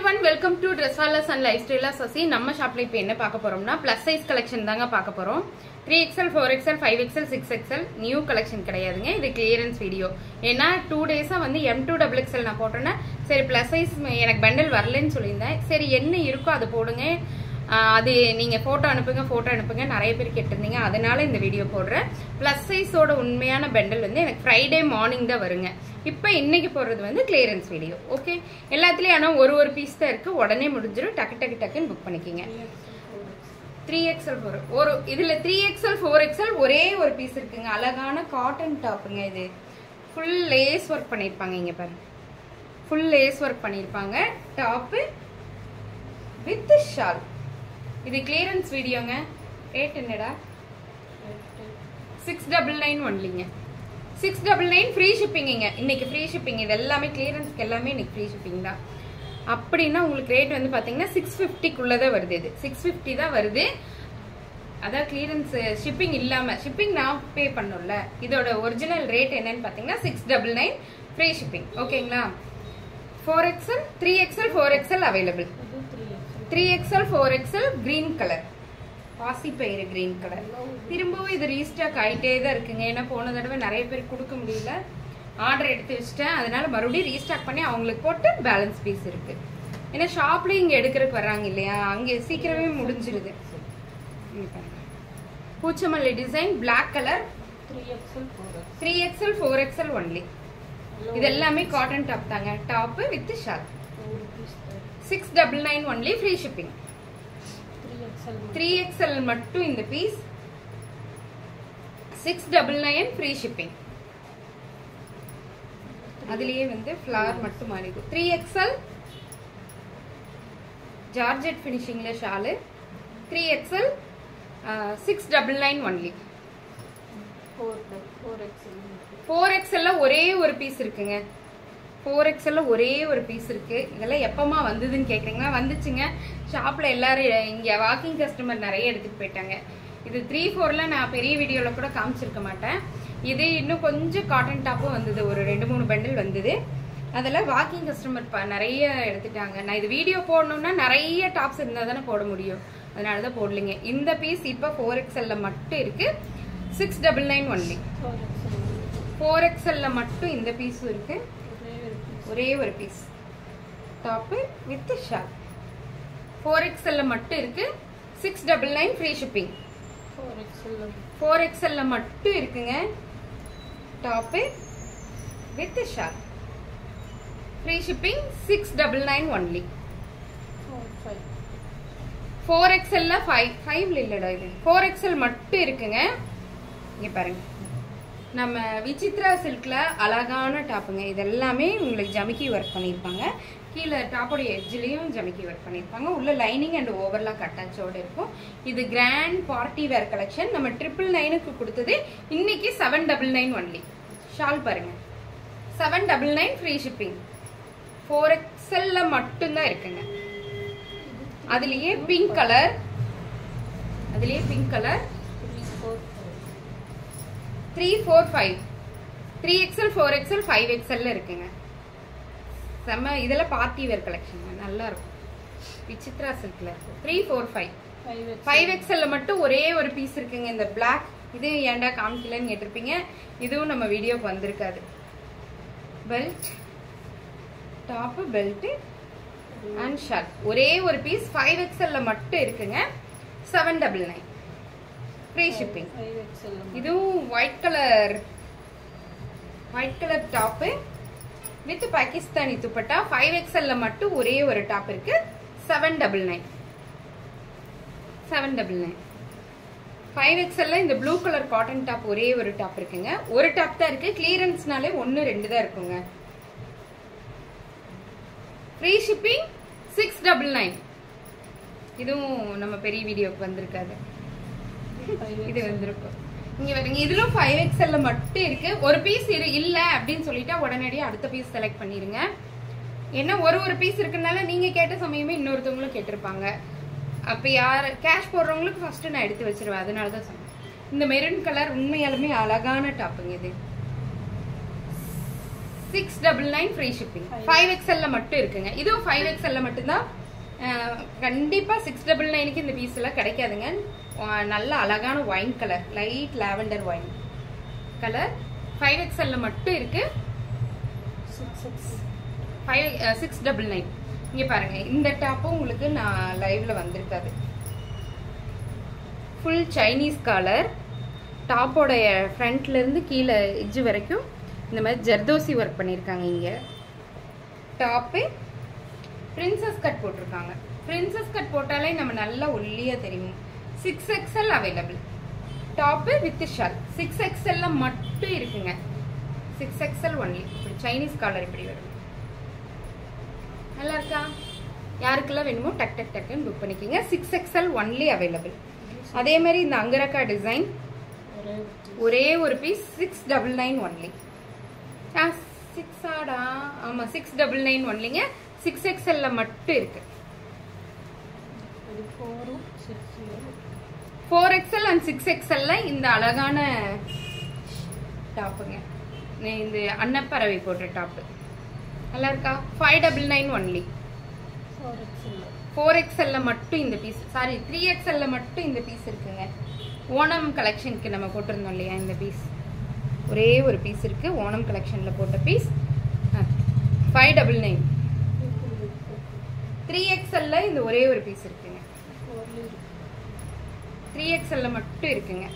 everyone, welcome to Dresswallas and Lifestyle Sasi. நம்ம ஷாப்ல இப்போ என்ன பார்க்க போறோம்னா ப்ளஸ் சைஸ் கலெக்ஷன் தாங்க பார்க்க போறோம். 3XL, 4XL, 5XL, 6XL new collection கிடையாதுங்க. இது கிளியரன்ஸ் வீடியோ. ஏன்னா 2 டேஸா வந்து M2XXL நான் போட்டேன்னா சரி ப்ளஸ் சைஸ் எனக்கு பண்டல் வரலன்னு சொல்லியிருந்தேன். சரி என்ன இருக்கோ அதை போடுங்க, அது நீங்க போட்டோ அனுப்புங்க நிறைய பேர் கேட்டிருந்தீங்க. அதனால இந்த வீடியோ போடுறேன். ப்ளஸ் சைஸோட உண்மையான பண்டல் வந்து எனக்கு ஃப்ரைடே மார்னிங் தான் வருங்க. இப்போ இன்னைக்கு போடுறது வந்து கிளியரன்ஸ் வீடியோ. ஓகே, எல்லாத்துலயும் ஆனால் ஒரு பீஸ் தான் இருக்கு, உடனே முடிஞ்சிடும். டக்குன்னு புக் பண்ணிக்கிங்க. 3XL 4 இதுல 3XL 4XL ஒரே ஒரு பீஸ் இருக்குங்க. அழகான காட்டன் டாப்புங்க. இது ஃபுல் லேஸ் ஒர்க் பண்ணிருப்பாங்க. இங்க பாருங்க, ஃபுல் லேஸ் ஒர்க் பண்ணிருப்பாங்க. Top with shawl. இது கிளியரன்ஸ் வீடியோங்க. ரேட் என்னடா? 699 ஒன்லிங்க. 699 ஃப்ரீ ஷிப்பிங்க. இன்னைக்கு ஃப்ரீ ஷிப்பிங். இது எல்லாமே கிளியரன்ஸ்க்கு எல்லாமே இன்னைக்கு ஃப்ரீ ஷிப்பிங் தான். அப்படின்னா உங்களுக்கு ரேட் வந்து பாத்தீங்கன்னா 650க்குள்ளதான் வருது. இது 650 தான் வருது. அதான் கிளியரன்ஸ் ஷிப்பிங் இல்லாம. ஷிப்பிங் நான் பே பண்ணல. இதோட ஒரிஜினல் ரேட் என்னன்னு பாத்தீங்கன்னா 699 ஃப்ரீ ஷிப்பிங். ஓகேங்களா? 4XL, 3XL, 4XL available. 3XL, 4XL green colour, பாசி பயிறு கிரீன் கலர். திரும்பவும் இது ரீஸ்டாக் ஆயிட்டே தான் இருக்குங்க. ஏன்னா போன தடவை நிறைய பேர் கொடுக்க முடியல, ஆர்டர் எடுத்து வச்சுட்டேன். அதனால மறுபடியும் ரீஸ்டாக் பண்ணி அவங்களுக்கு போட்டு பேலன்ஸ் பீஸ் இருக்கு. ஏன்னா ஷாப்ல இங்க எடுக்கிறதுக்கு வர்றாங்க இல்லையா, அங்க சீக்கிரமே முடிஞ்சிருது. பூச்சமல்லி design, black colour, 3XL 4XL only. இது எல்லாமே காட்டன் டாப் தாங்க. Top with shawl. 699 only, free shipping. 3XL மட்டும் இந்த பீஸ் 699 ஃப்ரீ ஷிப்பிங். அதுலயே வந்து ஃபிளவர் மட்டும் மாறிடும். 3XL georgette ஃபினிஷிங்ல Shalu. 3XL 699 only. 4XL ஒரே ஒரு பீஸ் இருக்குங்க. 4XL ஒரே ஒரு பீஸ் இருக்கு. இதெல்லாம் எப்பமா வந்ததுன்னு கேக்குறீங்களா? வந்துச்சுங்க. ஷாப்ல எல்லாரும் இங்க வாக்கிங் கஸ்டமர் நிறைய எடுத்துட்டு போயிட்டாங்க. இது 3-4ல நான் பெரிய வீடியோல கூட காமிச்சிருக்க மாட்டேன். இது இன்னும் கொஞ்சம் காட்டன் டாப்பும் வந்தது, ஒரு 2-3 பண்டில் வந்தது. அதில் வாக்கிங் கஸ்டமர் நிறைய எடுத்துட்டாங்க. நான் இது வீடியோ போடணும்னா நிறைய டாப்ஸ் இருந்தால் தானே போட முடியும், அதனால தான் போடலைங்க. இந்த பீஸ் இப்போ 4XL மட்டும் இருக்கு, 699 ஒன்லி. 4XL மட்டும் இந்த பீஸும் இருக்கு, ஒரே ஒரு piece. Top with shawl. 4XL மட்டும் இருக்கு, 699 ஃப்ரீ ஷிப்பிங். 4XL மட்டும் இருக்குங்க. Top with shawl, free shipping. 699 only. 4XL 5 இல்லடா, இது 4XL மட்டும் இருக்குங்க. இங்க பாருங்க, நம்ம விசித்ரா சில்க்ல அழகான டாப்புங்க. இது எல்லாமே உங்களுக்கு ஜமிக்கி ஒர்க் பண்ணிருப்பாங்க. கீழே டாப்போட எட்ஜ்லயும் ஜமிக்கி ஒர்க் பண்ணிருப்பாங்க. உள்ள லைனிங் அண்ட் ஓவர்லாக் அட்டாச்சோட இருக்கும். இது கிராண்ட் பார்ட்டி வேர் கலெக்ஷன். நம்ம 999க்கு கொடுத்தது இன்னைக்கு 799 ஒன்லி. ஷால் பாருங்க, 799 ஃப்ரீ ஷிப்பிங். 4XL மட்டும்தான் இருக்குங்க. அதுலயே pink colour, 3-4-5 3XL 4XL 5XL இருக்குங்க. செம்ம. இதெல்லாம் பார்ட்டி வேர் கலெக்ஷன், நல்லா இருக்கும். விசித்ரா சில்க்ல இருக்கு. 3-4-5 5XL மட்டும் ஒரே ஒரு பீஸ் இருக்குங்க. இந்த பிளாக், இது ஏன்டா காமிக்கலன்னு கேட்டிருப்பீங்க. இதுவும் நம்ம வீடியோக்கு வந்திருக்காது. Belt, top, belt and shirt ஒரே ஒரு பீஸ் 5XL மட்டும் இருக்குங்க. 799 ஃப்ரீ ஷிப்பிங். இதுவும் white colour top with Pakistani dupatta. 5XL மட்டும் ஒரே ஒரு டாப் இருக்கு, 799. 5XL இந்த ப்ளூ கலர் காட்டன் டாப் ஒரே ஒரு டாப் இருக்குங்க. ஒரு டாப் தான் இருக்கு. கிளியரன்ஸ்னாலே 1-2 தான் இருக்குங்க. Free shipping 699. இதுவும் நம்ம பெரிய வீடியோக்கு வந்திருக்காது, இது வந்திருக்கும். இங்க வருங்க, இதுல 5XL மட்டும் இருக்கு. ஒரு பீஸ் இல்ல அப்படின்னு சொல்லிட்டா உடனடியாக அடுத்த பீஸ் செலக்ட் பண்ணிருங்க. ஏன்னா ஒரு பீஸ் இருக்குனால நீங்க கேட்ட சமயமே இன்னொருத்தவங்களும் கேட்டிருப்பாங்க. அப்ப யார் கேஷ் போடுறவங்களுக்கு ஃபர்ஸ்ட் நான் எடுத்து வச்சிருவேன், அதனாலதான் சொன்னேன். இந்த மெரூன் கலர் உண்மையாலுமே அழகான டாப்புங்க. இது 699 ஃப்ரீ ஷிப்பிங். 5XL மட்டும் இருக்குங்க. இதுவும் 5XL மட்டும்தான். கண்டிப்பா 699க்கு இந்த பீஸ் எல்லாம் கிடைக்காதுங்க. நல்ல அழகான wine colour, light lavender wine colour. 5XL மட்டும் இருக்கு. 699. இங்க பாருங்க, இந்த டாப்பும் உங்களுக்கு நான் லைவ்ல வந்திருக்காது. Full Chinese collar. டாப்போட ஃப்ரண்ட்ல இருந்து கீழே எட்ஜ் வரைக்கும் இந்த மாதிரி ஜர்தோசி ஒர்க் பண்ணியிருக்காங்க. இங்கே டாப்பு பிரின்சஸ் கட் போட்டிருக்காங்க. பிரின்சஸ் கட் போட்டாலே நம்ம நல்லா ஒல்லியாக தெரியும். 6XL available. Top with shawl 6XL மட்டும் இருக்குங்க. 6XL only. சைனீஸ் காலர் இப்படி வரும். நல்லா இருக்கா? யாருக்கெல்லாம் வேணுமோ டக் டக் டக்குன்னு புக் பண்ணிக்கோங்க. 6XL only available. அதே மாதிரி இந்த அங்கரக்கா டிசைன் ஒரே ஒரு பீஸ் 699 ஒன்லி. 6 ஆமா 699 ஒன்லிங்க. 6XL மட்டும் இருக்கு. 4XL and 6XL இந்த அழகான டாப்புங்க. இந்த அன்னப்பறவை போட்ட டாப்பு நல்லா இருக்கா? 599 ஒன்லி. 4XL மட்டும் இந்த பீஸ், சாரி 3XL மட்டும் இந்த பீஸ் இருக்குங்க. ஓணம் கலெக்ஷனுக்கு நம்ம போட்டிருந்தோம் இல்லையா, இந்த பீஸ் ஒரே ஒரு பீஸ் இருக்கு. ஓணம் கலெக்ஷன்ல போட்ட பீஸ் 599. 3XL இந்த ஒரே ஒரு பீஸ் இருக்குங்க. 3XL மட்டும் இருக்குங்க.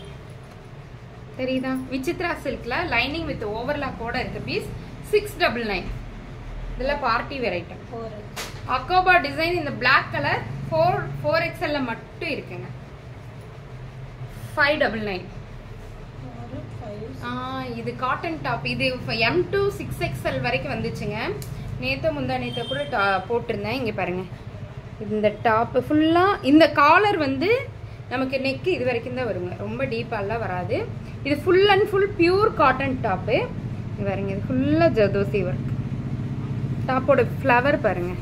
தெரியுதா? விசித்ரா சில்க்ல லைனிங் வித் ஓவர்லாக் கூட இருக்கு பீஸ். 699. இதெல்லாம் பார்ட்டி வேர் ஐட்டம். அக்கோபா டிசைன் இந்த பிளாக் கலர் 4XL மட்டும் இருக்குங்க. 599. இது காட்டன் டாப். இது M to 6XL வரைக்கும் வந்துச்சுங்க. நேத்து முந்தா நேத்த கூட போட்டிருந்தேன். இங்க பாருங்க, இந்த டாப் ஃபுல்லா இந்த காலர் வந்து நமக்கு நெக் இது வரைக்கும் தான் வருங்க. ரொம்ப டீப்பாலாம் வராது. இது full and full pure cotton top. இது பாருங்க, இது ஃபுல்லா ஜர்தோசி ஒர்க். டாப்போட ஃப்ளவர் பாருங்க,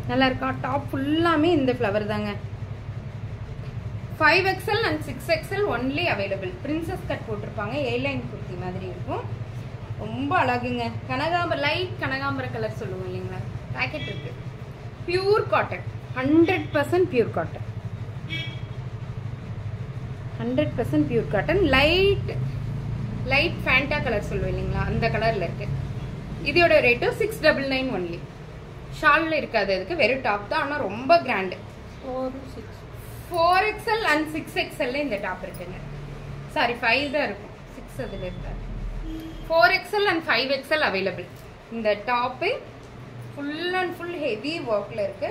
நல்லா இருக்கா? டாப் ஃபுல்லாமே இந்த ஃப்ளவர் தாங்க. 5XL and 6XL only available. Princess cut போட்டிருப்பாங்க. ஏலைன் குர்த்தி மாதிரி இருக்கும். ரொம்ப அழகுங்க. கனகாம்பர, லைட் கனகாம்பர கலர் சொல்லுவோம் இல்லைங்களா, பேக்கெட் இருக்கு. Pure cotton, 100% pure cotton. 100% pure cotton. Light Fanta colour சொல்லுவோம் இல்லைங்களா, அந்த கலர்ல இருக்கு. இதோட ரேட்டும் 699 ஒன்லி. ஷால்ல இருக்காது, அதுக்கு வெறும் டாப் தான். ஆனால் ரொம்ப கிராண்டு. 4XL and 6XL இந்த டாப் இருக்குங்க. சாரி 5 தான் இருக்கும், 6 அதுல இருக்காது. 4XL and 5XL available. இந்த top full and full heavy ஒர்க்ல இருக்கு.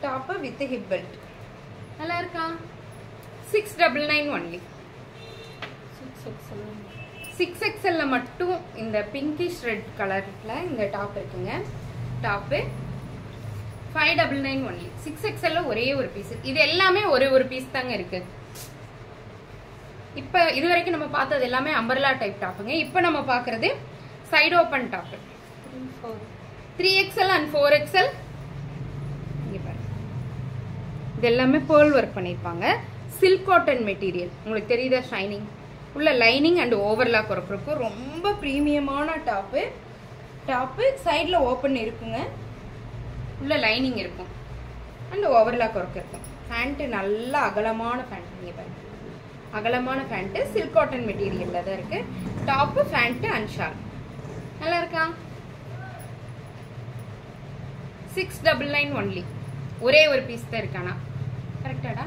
Top with hip belt. நல்லா இருக்கா? 699 ஒன்லி. 6XL மட்டும் இந்த பிங்கிஷ் ரெட் கலர்ல இந்த டாப் இருக்குங்க. Top 599 only. 6XL ஒரே ஒரு பீஸ். இது எல்லாமே ஒரு பீஸ் தாங்க இருக்கு. இப்ப இது வரைக்கும் நம்ம பார்த்தது எல்லாமே அம்பர்லா டைப் டாப்புங்க. இப்ப நம்ம பாக்குறது side open top. 3XL and 4XL. இங்க பாருங்க, இது எல்லாமே pearl ஒர்க் பண்ணிருப்பாங்க. Silk cotton material. உங்களுக்கு தெரியுதா? ஷைனிங் உள்ள லைனிங் அண்ட் ஓவர்லாக் ஒர்க் இருக்கும். ரொம்ப பிரீமியமான டாப்பு. டாப்பு சைட்ல ஓபன் இருக்குங்க. உள்ள லைனிங் இருக்கும் அண்ட் ஓவர்லாக் ஒர்க் இருக்கும். பேண்ட் நல்ல அகலமான பேண்ட். இங்க பாருங்க, அகலமான பேண்ட். சில்க் காட்டன் மெட்டீரியல்ல தான் இருக்கு. Top, pant and shawl. நல்லா இருக்கா? 699 ஒன்லி. ஒரே ஒரு பீஸ் தான் இருக்கானா? கரெக்டாடா?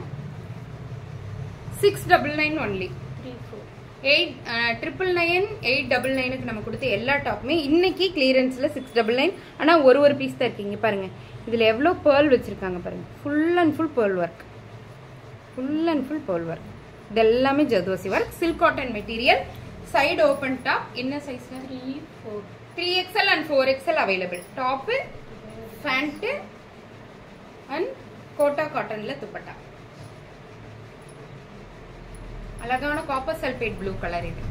699 ஒன்லி. 999 899க்கு நம்ம கொடுத்த எல்லா டாப்புமே இன்னைக்கு கிளியரன்ஸ்ல 699. ஆனா ஒரு பீஸ் தான் இருக்கு. இங்க பாருங்க, இதுல எவ்வளவு பேர்ல் வச்சிருக்காங்க பாருங்க. Full and full pearl work. Full and full pearl work. இது எல்லாமே zardozi work. Silk cotton material. Side open top. என்ன சைஸ்ல? 3XL and 4XL available. Top, pant and Kota காட்டன்ல துப்பட்டா. அழகான காப்பர் சல்பேட் ப்ளூ கலர். இது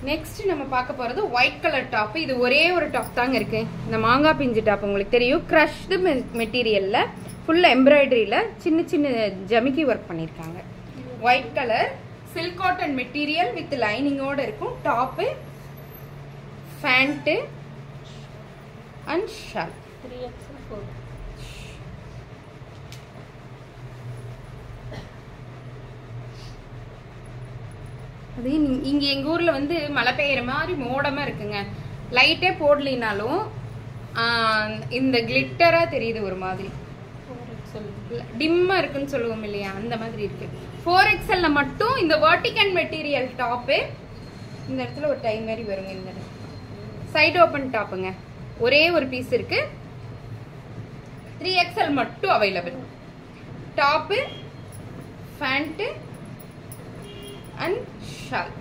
நெக்ஸ்ட் நம்ம பார்க்க போறது ஒயிட் கலர் டாப். இது ஒரே ஒரு டாப் தாங்க இருக்கு. இந்த மாங்காய் பிஞ்சு டாப் உங்களுக்கு தெரியும். கிரஷ்டு மெட்டீரியல்ல ஃபுல் எம்ப்ராய்டரியில சின்ன சின்ன ஜமிக்கி ஒர்க் பண்ணிருக்காங்க. White colour silk cotton material with லைனிங்கோட இருக்கும். Top pant and shawl. 3XL 4. அது இங்க எங்க ஊர்ல வந்து மழை பெய்யற மாதிரி மோடமா இருக்குங்க. லைட்டே போடலினாலும் இந்த கிளிட்டரா தெரியுது ஒரு மாதிரி. 4XL டிம்மா இருக்குன்னு சொல்லுவோம் இல்லையா, அந்த மாதிரி இருக்கு. 4XL மட்டும் இந்த வெர்டிகல் மெட்டீரியல் டாப்பு இந்த இடத்துல ஒரு டை மாதிரி வருங்க. இந்த சைடு ஓபன் டாப்புங்க. ஒரே ஒரு பீஸ் இருக்கு. 3XL மட்டும் available. Top, pant and shawl.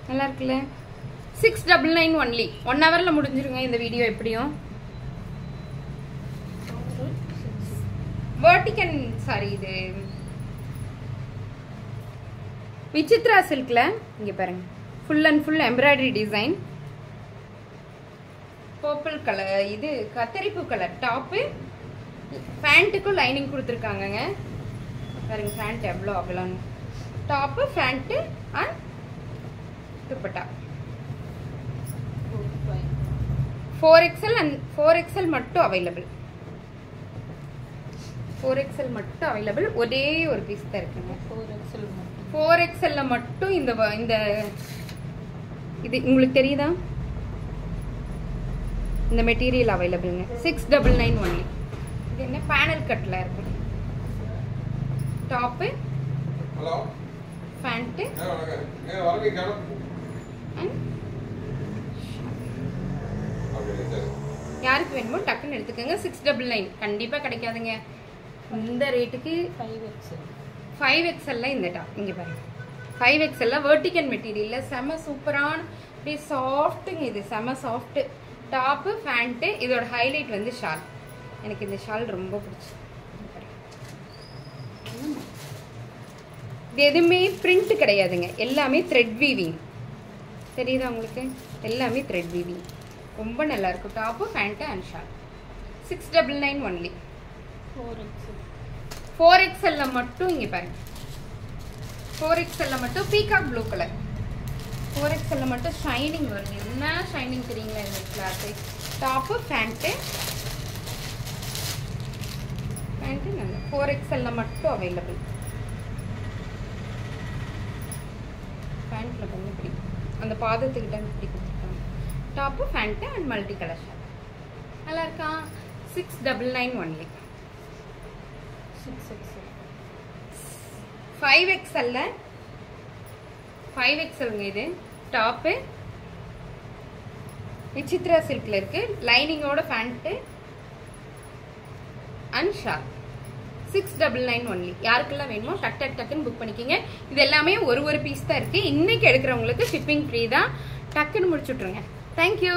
நல்லா இருக்குல்ல? 699 ஒன்லி. 1 ஹவர்ல முடிஞ்சிருங்க இந்த வீடியோ. எப்படியும் வெர்டிகல் சாரி இது விசித்ரா சில்க்ல இங்க பாருங்க. Full and full embroidery design. Purple colour, இது கத்தரிப்பு கலர் டாப்பு. ஃபேண்ட்டுக்கும் லைனிங் கொடுத்துருக்காங்கங்க. பாருங்க ஃபேண்ட் எவ்வளோ அகலம்னு. Top, pant and dupatta. 4XL and 4XL மட்டும் அவைலபிள். 4XL மட்டும் அவைலபிள். ஒரே ஒரு பீஸ் தான் இருக்குங்க. 4XL மட்டும் இந்த இது உங்களுக்கு தெரியுதா? இந்த மெட்டீரியல் அவைலபிள்ங்க. 699 ஒன்லி. இது என்ன பேனல் கட்ல இருக்கும். டாப்பு, ஃபேண்ட் யாருக்கு வேணுமோ டக்குன்னு எடுத்துக்கோங்க. 699 கண்டிப்பா கிடைக்காதுங்க இந்த ரேட்டுக்கு. 5XL இந்த டாப் இங்க பாருங்க. 5XL வெர்டிகல் மெட்டீரியல்ல செம சூப்பரான அப்படியே சாஃப்ட்டுங்க. இது செம சாஃப்ட். Top, pant. இதோட ஹைலைட் வந்து ஷால். எனக்கு இந்த ஷால் ரொம்ப பிடிச்சி. இது எதுவுமே பிரிண்ட் கிடையாதுங்க. எல்லாமே த்ரெட் வீவிங். தெரியுதா உங்களுக்கு? எல்லாமே த்ரெட் வீவிங். ரொம்ப நல்லா இருக்கும். Top, pant and shawl. 699 only. 4XL மட்டும் இங்க பாருங்க. 4XL மட்டும் பீகாக் ப்ளூ கலர். 4XL மட்டும் ஷைனிங் வருங்க. என்ன ஷைனிங் தெரியுங்களா இந்த கிளாத். டாப்பு, ஃபேண்ட்டு நல்லா. 4XL மட்டும் அவைலபிள். ஃபேண்ட்ல கொஞ்சம் இப்படி அந்த பாதத்துக்கிட்ட இப்படி கொடுத்துருக்காங்க. Top, pant and multi colour shawl. நல்லா இருக்கா? 699 ஒன்லி. 5XL 5XLங்க இது. டாப்பு விசித்ரா சில்க்ல இருக்கு. லைனிங்கோட ஃபேண்ட் அண்ட் ஷால். 699 ஒன்லி. யாருக்கெல்லாம் வேணுமோ டக் டக் டக்குன்னு புக் பண்ணிக்கோங்க. இது எல்லாமே ஒரு பீஸ் தான் இருக்கு. இன்னைக்கு எடுக்கிறவங்களுக்கு ஷிப்பிங் ஃப்ரீ தான். டக்குன்னு முடிச்சுட்ருங்க. தேங்க்யூ.